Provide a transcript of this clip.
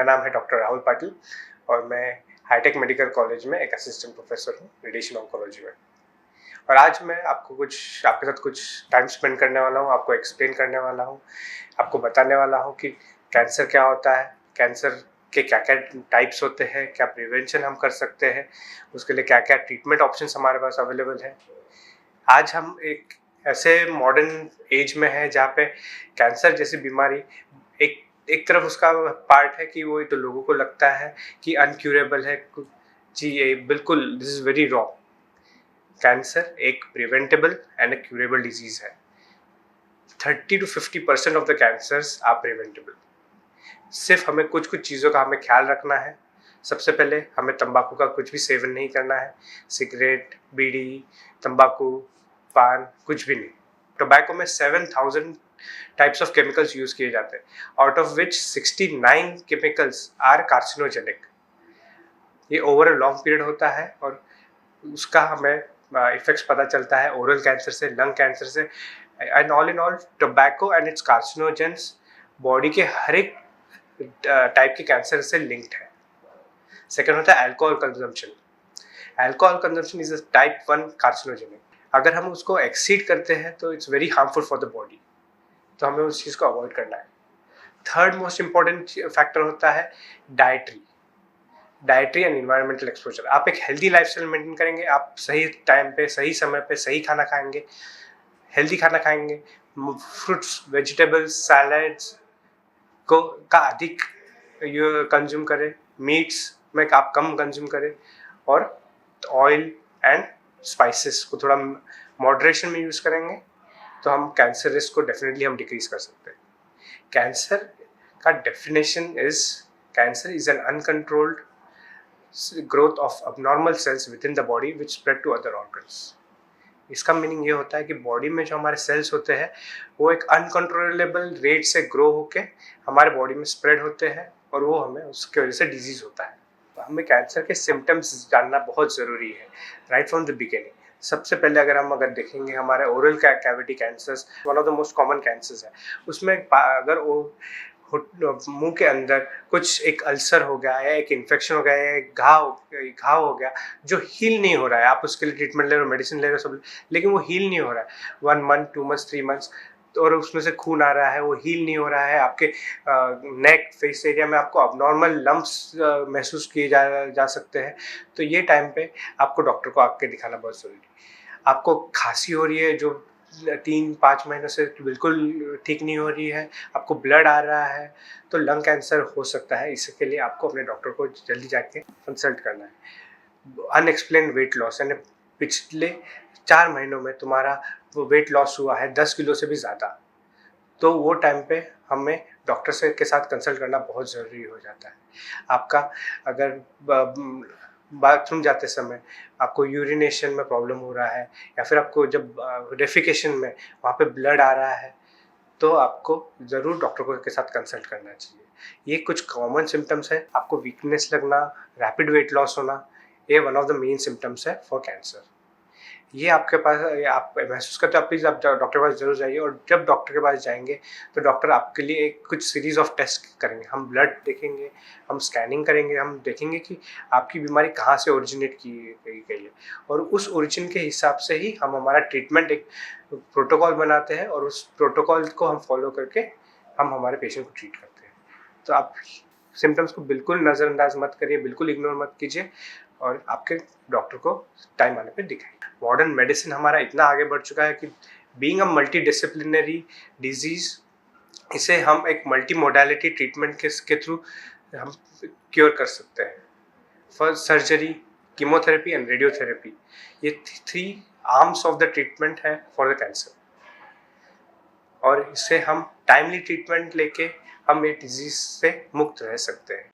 नाम है डॉक्टर राहुल पाटिल और मैं हाईटेक मेडिकल कॉलेज में एक असिस्टेंट प्रोफेसर हूँ रेडिएशन ऑन्कोलॉजी में। और आज मैं आपके साथ कुछ टाइम स्पेंड करने वाला हूँ, आपको एक्सप्लेन करने वाला हूँ, आपको बताने वाला हूँ कि कैंसर क्या होता है, कैंसर के क्या क्या टाइप्स होते हैं, क्या प्रिवेंशन हम कर सकते हैं, उसके लिए क्या क्या ट्रीटमेंट ऑप्शंस हमारे पास अवेलेबल है। आज हम एक ऐसे मॉडर्न एज में है जहाँ पे कैंसर जैसी बीमारी एक तरफ उसका पार्ट है कि वो तो लोगों को लगता है कि अनक्यूरेबल है। जी ये बिल्कुल, this is very wrong. Cancer एक preventable and a curable disease है। 30 to 50% of the cancers are preventable. सिर्फ हमें कुछ चीज़ों का हमें ख्याल रखना है। सबसे पहले हमें तंबाकू का कुछ भी सेवन नहीं करना है। सिगरेट, बीड़ी, तंबाकू, पान कुछ भी नहीं। टोबैको में 7000 टाइप्स ऑफ केमिकल्स यूज किए जाते हैं, out of which 69 chemicals are carcinogenic. ये ओवर अ लॉन्ग पीरियड होता है और उसका हमें इफेक्ट्स पता चलता है ओरल कैंसर से, लंग कैंसर से। And all in all tobacco and its carcinogens body के हर एक टाइप के कैंसर से लिंक्ड है। सेकेंड होता है alcohol consumption. Alcohol consumption is a type 1 carcinogenic. अगर हम उसको एक्सीड करते हैं तो it's very harmful for the body, तो हमें उस चीज़ को अवॉइड करना है। थर्ड मोस्ट इंपॉर्टेंट फैक्टर होता है डाइटरी एंड इन्वायरमेंटल एक्सपोजर। आप एक हेल्दी लाइफस्टाइल मेंटेन करेंगे, आप सही टाइम पे, सही समय पे सही खाना खाएंगे, हेल्दी खाना खाएंगे, फ्रूट्स, वेजिटेबल्स, सैलड्स का अधिक कंज्यूम करें, मीट्स में आप कम कंज्यूम करें और ऑयल एंड स्पाइसेस को थोड़ा मॉडरेशन में यूज़ करेंगे तो हम कैंसर रिस्क को डेफिनेटली हम डिक्रीज कर सकते हैं। कैंसर का definition cancer is an uncontrolled growth of abnormal cells within the body which spread to other organs। इसका मीनिंग ये होता है कि बॉडी में जो हमारे सेल्स होते हैं वो एक अनकंट्रोलेबल रेट से ग्रो होके हमारे बॉडी में स्प्रेड होते हैं और वो हमें उसकी वजह से डिजीज होता है। तो हमें कैंसर के सिम्टम्स जानना बहुत ज़रूरी है राइट फ्रॉम द बिगिनिंग। सबसे पहले अगर देखेंगे हमारे oral cavity cancers one of the most common cancers है। उसमें अगर वो मुंह के अंदर कुछ एक अल्सर हो गया या एक इन्फेक्शन हो गया या एक घाव हो गया जो हील नहीं हो रहा है, आप उसके लिए ट्रीटमेंट ले रहे हो, मेडिसिन ले रहे हो सब, लेकिन वो हील नहीं हो रहा है 1 month 2 months 3 months, और उसमें से खून आ रहा है, वो हील नहीं हो रहा है, आपके नेक फेस एरिया में आपको अबनॉर्मल लम्प्स महसूस किए जा सकते हैं, तो ये टाइम पे आपको डॉक्टर को आके दिखाना बहुत ज़रूरी है। आपको खांसी हो रही है जो 3-5 महीनों से बिल्कुल ठीक नहीं हो रही है, आपको ब्लड आ रहा है, तो लंग कैंसर हो सकता है। इसके लिए आपको अपने डॉक्टर को जल्दी जाके कंसल्ट करना है। अनएक्सप्लेन वेट लॉस, यानी पिछले 4 महीनों में तुम्हारा वो वेट लॉस हुआ है 10 किलो से भी ज़्यादा, तो वो टाइम पे हमें डॉक्टर के साथ कंसल्ट करना बहुत ज़रूरी हो जाता है। आपका अगर बाथरूम जाते समय आपको यूरिनेशन में प्रॉब्लम हो रहा है या फिर आपको जब डेफिकेशन में वहाँ पे ब्लड आ रहा है, तो आपको ज़रूर डॉक्टर के साथ कंसल्ट करना चाहिए। ये कुछ कॉमन सिम्टम्स है। आपको वीकनेस लगना, रैपिड वेट लॉस होना, ये one of the main symptoms है फॉर कैंसर। ये आपके पास आप महसूस करते हो, आप प्लीज़ आप डॉक्टर के पास ज़रूर जाइए। और जब डॉक्टर के पास जाएंगे तो डॉक्टर आपके लिए एक कुछ सीरीज़ ऑफ टेस्ट करेंगे। हम ब्लड देखेंगे, हम स्कैनिंग करेंगे, हम देखेंगे कि आपकी बीमारी कहाँ से ओरिजिनेट की गई है, और उस ओरिजिन के हिसाब से ही हम हमारा ट्रीटमेंट एक प्रोटोकॉल बनाते हैं और उस प्रोटोकॉल को हम फॉलो करके हम हमारे पेशेंट को ट्रीट करते हैं। तो आप सिम्टम्स को बिल्कुल नज़रअंदाज मत करिए, बिल्कुल इग्नोर मत कीजिए और आपके डॉक्टर को टाइम आने पे दिखाइए। मॉडर्न मेडिसिन हमारा इतना आगे बढ़ चुका है कि being a multi disciplinary disease, इसे हम एक मल्टी मोडालिटी ट्रीटमेंट के थ्रू हम क्योर कर सकते हैं। First surgery, chemotherapy and radiotherapy, ये 3 आर्म्स ऑफ द ट्रीटमेंट है फॉर द कैंसर, और इससे हम टाइमली ट्रीटमेंट लेके हम ये डिजीज से मुक्त रह सकते हैं।